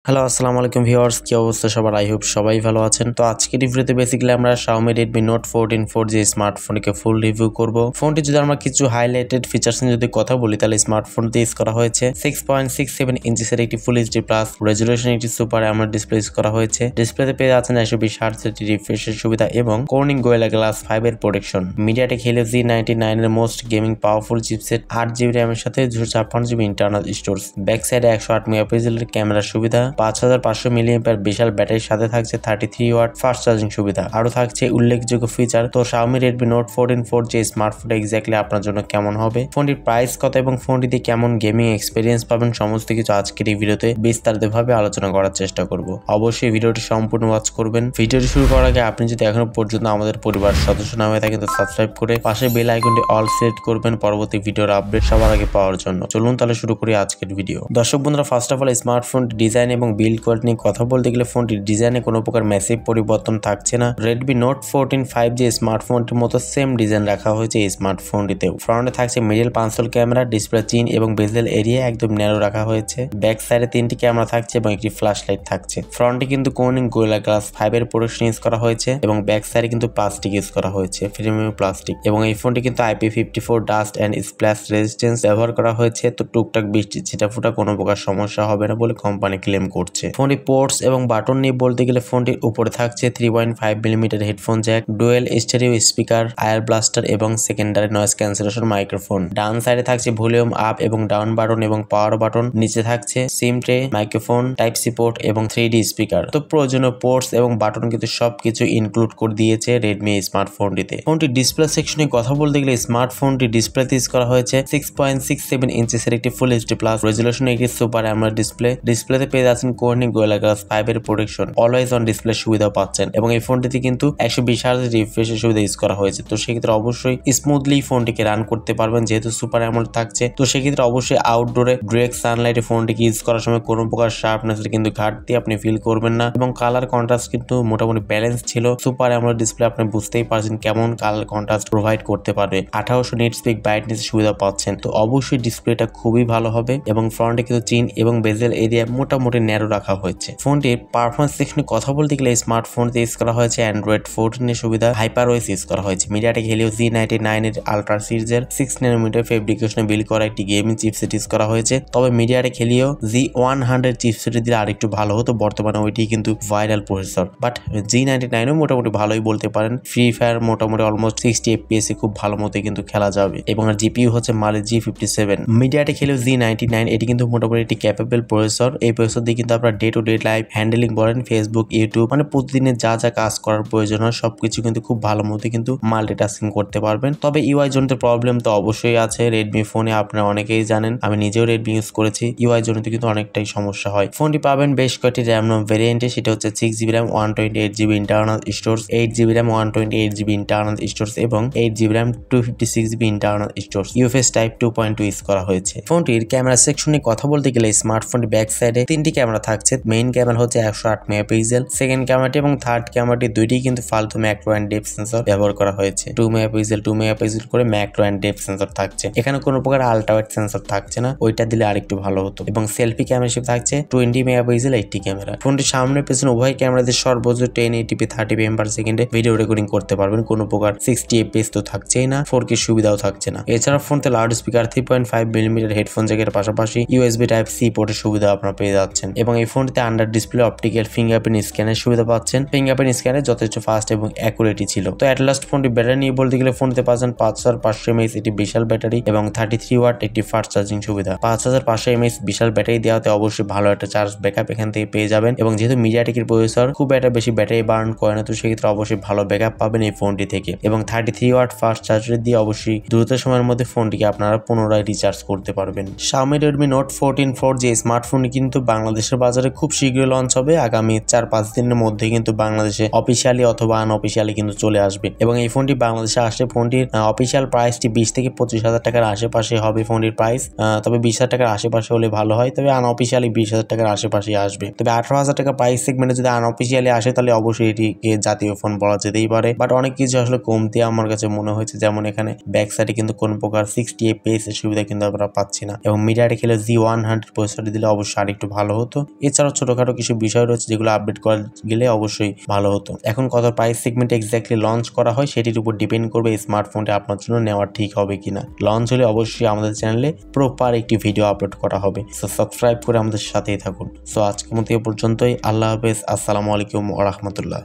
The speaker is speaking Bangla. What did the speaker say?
হ্যালো আসসালামু আলাইকুম ভিউয়ার্স, কি অবস্থা সবার? আই হোপ সবাই ভালো আছেন। তো আজকের রিভিউতে বেসিক্যালি আমরা Xiaomi Redmi Note 14 4G স্মার্টফোনকে ফুল রিভিউ করব। ফোনটি যদি আমরা কিছু হাইলাইটেড ফিচার্স নিয়ে যদি কথা বলি, তাহলে স্মার্টফোনটি ইউজ করা হয়েছে 6.67 ইঞ্চিসের একটি ফুল এইচডি প্লাস রেজুলেশন একটি সুপার অ্যামোলেড ডিসপ্লে ইউজ করা হয়েছে। ডিসপ্লেতে পেয়ে যাচ্ছেন 120 হার্টজ এর রিফ্রেশের সুবিধা এবং Corning Gorilla Glass 5 এর প্রোটেকশন। MediaTek Helio Z99 এর most gaming powerful chipset, 8GB র্যামের সাথে 256GB ইন্টারনাল স্টোরেজ। ব্যাক সাইডে 108 মেগাপিক্সেলের ক্যামেরার সুবিধা, 5500 মিলিঅ্যাম্পিয়ার বিশাল ব্যাটারির সাথে থাকছে 33 ওয়াট ফাস্ট চার্জিং সুবিধা। আরো থাকছে উল্লেখযোগ্য ফিচার। তো Xiaomi Redmi Note 14 4G স্মার্টফোনটা এক্স্যাক্টলি আপনার জন্য কেমন হবে, ফোনটির প্রাইস কত এবং ফোনটিতে কেমন গেমিং এক্সপেরিয়েন্স পাবেন, সমস্ত কিছু আজকের এই ভিডিওতে বিস্তারিতভাবে আলোচনা করার চেষ্টা করব। অবশ্যই ভিডিওটি সম্পূর্ণ ওয়াচ করবেন। ভিডিওটি শুরু করার আগে আপনি যদি এখনো পর্যন্ত আমাদের পরিবার সদস্য না হয়ে থাকেন, তো সাবস্ক্রাইব করে পাশে বেল আইকনটি অল সেট করবেন পরবর্তী ভিডিওর আপডেট সবার আগে পাওয়ার জন্য। চলুন তাহলে শুরু করি আজকের ভিডিও। দর্শক বন্ধুরা, first of all smartphone design এবং বিল্ড কোয়ালিটি নিয়ে কথা বলতে গেলে ফোনটির ডিজাইনে কোনো প্রকার ম্যাসিভ পরিবর্তন থাকছে না। Redmi Note 14 5G স্মার্টফোনটির মতো সেম ডিজাইন রাখা হয়েছে এই স্মার্টফোনটিতেও। ফ্রন্টে থাকছে মিডল পাঁচল ক্যামেরা, ডিসপ্লে চিন এবং বেজেল এরিয়া একদম ন্যারো রাখা হয়েছে। ব্যাক সাইডে 3টি ক্যামেরা থাকছে এবং একটি ফ্ল্যাশ লাইট থাকছে। ফ্রন্টে কিন্তু Corning Gorilla Glass 5 এর প্রোটেকশন ইউজ করা হয়েছে এবং ব্যাক সাইডে কিন্তু প্লাস্টিক ইউজ করা হয়েছে, প্রিমিয়াম প্লাস্টিক। এবং এই ফোনটি কিন্তু IP54 dust and splash resistance ব্যবহার করা হয়েছে। তো টুকটাক বৃষ্টি ছিটাফোঁটা কোনো প্রকার সমস্যা হবে না বলে কোম্পানি ক্লেম করছে। ফোনটি পোর্টস এবং বাটন নিয়ে বলতে গেলে ফোনটির উপরে থাকছে 3.5mm headphone jack, dual stereo speaker, IR blaster এবং সেকেন্ডারি নয়েজ ক্যান্সেলেশন মাইক্রোফোন। ডান সাইডে থাকছে ভলিউম আপ এবং ডাউন বাটন এবং পাওয়ার বাটন। নিচে থাকছে SIM tray, microphone, type C port এবং 3D স্পিকার। তো প্রয়োজনীয় পোর্টস এবং বাটন কিন্তু সবকিছু ইনক্লুড করে দিয়েছে রেডমি স্মার্টফোনটিতে। ফোনটির ডিসপ্লে সেকশনে কথা বলতে গেলে স্মার্টফোনটি ডিসপ্লেতে ইউজ করা হয়েছে 6.67 ইঞ্চিসের একটি ফুল এইচডি প্লাস রেজুলেশনের একটি সুপার অ্যামোলেড ডিসপ্লে। ডিসপ্লেতে পেয়ে যাচ্ছেন Corning Gorilla Glass 5 এর প্রোটেকশন, অলওয়েজ অন ডিসপ্লে সুবিধা পাচ্ছেন এবং এই ফোনটিতে কিন্তু 120 হার্জ রিফ্রেশের সুবিধা ইউজ করা হয়েছে। তো সেক্ষেত্রে অবশ্যই স্মুথলি ফোনটিকে রান করতে পারবেন, যেহেতু সুপার অ্যামোলেড থাকছে। তো সেক্ষেত্রে অবশ্যই আউটডোরে ডিরেক্ট সানলাইটে ফোনটিকে ইউজ করার সময় কোনো প্রকার শার্পনেসের কিন্তু ঘাটতি আপনি ফিল করবেন না এবং কালার কন্ট্রাস্ট কিন্তু মোটামুটি ব্যালেন্স ছিল। সুপার অ্যামোলেড ডিসপ্লে আপনি বুঝতেই পারছেন কেমন কালার কন্ট্রাস্ট প্রোভাইড করতে পারবে। 1800 নিট স্পিক ব্রাইটনেস সুবিধা পাচ্ছেন। তো অবশ্যই ডিসপ্লেটা খুবই ভালো হবে এবং ফ্রন্টে কিন্তু চিন এবং বেজেল এরিয়া মোটামুটি ন্যারো রাখা হয়েছে। ফোনটির পারফরমেন্স সেকশনে কথা বলতে গেলে স্মার্টফোনতে ইউজ করা হয়েছে Android 14 এর সুবিধা, HyperOS ইউজ করা হয়েছে। MediaTek Helio Z99 এর আলট্রা সিরিজের 6nm ফেব্রিকেশনে বিল্ড করা একটি গেমিং চিপসেট ইউজ করা হয়েছে। তবে MediaTek Helio Z100 চিপসেট দিলে আরেকটু ভালো হতো, বর্তমানে ওইটি কিন্তু ভাইরাল প্রসেসর। বাট Z99 ও মোটামুটি ভালোই বলতে পারেন। ফ্রি ফায়ার মোটামুটি অলমোস্ট 60 FPS এ খুব ভালো মতো কিন্তু খেলা যাবে এবং আর জিপিইউ হচ্ছে Mali G57। MediaTek Helio Z99 এটি কিন্তু মোটামুটি একটি ক্যাপেবল প্রসেসর। এই প্রসেসর দিয়ে কিন্তু আপনারা day to day life handling বলেন, ফেসবুক, ইউটিউব, মানে প্রতিদিনের যা যা কাজ করার প্রয়োজন হয় সবকিছু কিন্তু খুব ভালো মতো কিন্তু মাল্টিটাস্কিং করতে পারবেন। তবে ইউআই জনিত প্রবলেম তো অবশ্যই আছে রেডমি ফোনে, আপনারা অনেকেই জানেন, আমি নিজেও রেডমি ইউজ করেছি। ইউআই জনিত কিন্তু অনেকটাই সমস্যা হয়। ফোনটি পাবেন বেশ কয়েকটি র্যাম রম ভেরিয়েন্টে, সেটা হচ্ছে 6GB RAM 128GB internal storage, 8GB RAM 128GB internal storage এবং 8GB RAM 256GB internal storage. UFS type 2.2 use করা হয়েছে। ফোনটির ক্যামেরা সেকশনে কথা বলতে গেলে স্মার্টফোনটির ব্যাক সাইডে 3টি ক্যামেরা থাকছে। মেইন ক্যামেরা হচ্ছে 108 মেগাপিক্সেল, সেকেন্ড ক্যামেরাটি এবং থার্ড ক্যামেরাটি দুইটি কিন্তু ফালতু ম্যাক্রো অ্যান্ড ডেপথ সেন্সর ব্যবহার করা হয়েছে। 2 মেগাপিক্সেল করে ম্যাক্রো অ্যান্ড ডেপথ সেন্সর থাকছে। এখানে কোনো প্রকার আলট্রা ওয়াইড সেন্সর থাকছে না, ওইটা দিলে আরেকটু ভালো হতো। এবং সেলফি ক্যামেরা শিপ থাকছে 20 মেগাপিক্সেল 80 ক্যামেরা। ফোনটির সামনে পেছনে উভয় ক্যামেরাতে সর্বোচ্চ 1080p 30fps ভিডিও রেকর্ডিং করতে পারবেন। কোনো প্রকার 60 fps তো থাকছেই না, 4K সুবিধাও থাকছে না। এছাড়া ফোনতে লাউড স্পিকার, 3.5mm হেডফোন জ্যাকের পাশাপাশি USB টাইপ সি পোর্টের সুবিধা আপনারা পেয়ে যাচ্ছেন এবং এই ফোনটিতে আন্ডার ডিসপ্লে অপটিক্যাল ফিঙ্গারপ্রিন্ট স্ক্যানের সুবিধা পাচ্ছেন। ফিঙ্গারপ্রিন্ট স্ক্যানে যথেষ্ট ফাস্ট এবং অ্যাকুরেটি ছিল। তো এট লাস্ট ফোনটি ব্যাটারি নিয়ে বলতে গেলে ফোনতে পাচ্ছেন 5500 mAh একটি বিশাল ব্যাটারি এবং 33 ওয়াট একটি ফাস্ট চার্জিং সুবিধা। 5500 mAh বিশাল ব্যাটারি দেওয়াতে অবশ্যই ভালো একটা চার্জ ব্যাকআপ এখান থেকে পেয়ে যাবেন এবং যেহেতু মিডিয়াটেকের প্রসেসর খুব একটা বেশি ব্যাটারি বার্ন করে না, তো সেক্ষেত্রে অবশ্যই ভালো ব্যাকআপ পাবেন এই ফোনটি থেকে এবং 33 ওয়াট ফাস্ট চার্জার দিয়ে অবশ্যই দ্রুত সময়ের মধ্যে ফোনটিকে আপনারা পুনরায় রিচার্জ করতে পারবেন। Xiaomi Redmi Note 14 4G smartphone কিন্তু বাংলাদেশের বাজারে খুব শীঘ্রই লঞ্চ হবে। আগামী 4-5 দিনের মধ্যে কিন্তু বাংলাদেশে অফিসিয়ালি অথবা আনঅফিসিয়ালি কিন্তু চলে আসবে এবং এই ফোনটি বাংলাদেশে আসলে ফোনটির অফিসিয়াল প্রাইসটি 20 থেকে 25,000 টাকার আশেপাশে হবে ফোনটির প্রাইস। তবে 20,000 টাকার আশেপাশে হলে ভালো হয়, তবে আনঅফিসিয়ালি 20,000 টাকার আশেপাশে আসবে। তবে 18,000 টাকা প্রাইস সেগমেন্টে যদি আনঅফিসিয়ালি আসে তাহলে অবশ্যই এটিকে জাতীয় ফোন বলা যেতেই পারে। বাট অনেক কিছু আসলে কমতি আমার কাছে মনে হয়েছে, যেমন এখানে ব্যাক সাইডে কিন্তু কোনো প্রকার 60 fps এর সুবিধা কিন্তু আমরা পাচ্ছি না এবং MediaTek Helio Z100 প্রসেসরটি দিলে অবশ্যই আরেকটু ভালো হতো। হতো। এছাড়াও ছোটখাটো কিছু বিষয় রয়েছে যেগুলো আপডেট করা গেলে অবশ্যই ভালো হতো। এখন কত প্রাইস সেগমেন্টে এক্স্যাক্টলি লঞ্চ করা হয় সেটির উপর ডিপেন্ড করবে এই স্মার্টফোনটি আপনার জন্য নেওয়া ঠিক হবে কিনা। লঞ্চ হলে অবশ্যই আমাদের চ্যানেলে প্রপার একটি ভিডিও আপলোড করা হবে। সো সাবস্ক্রাইব করে আমাদের সাথেই থাকুন। সো আজকের মতো এ পর্যন্তই। আল্লাহ হাফেজ। আসসালামু আলাইকুম ওয়া রাহমাতুল্লাহ।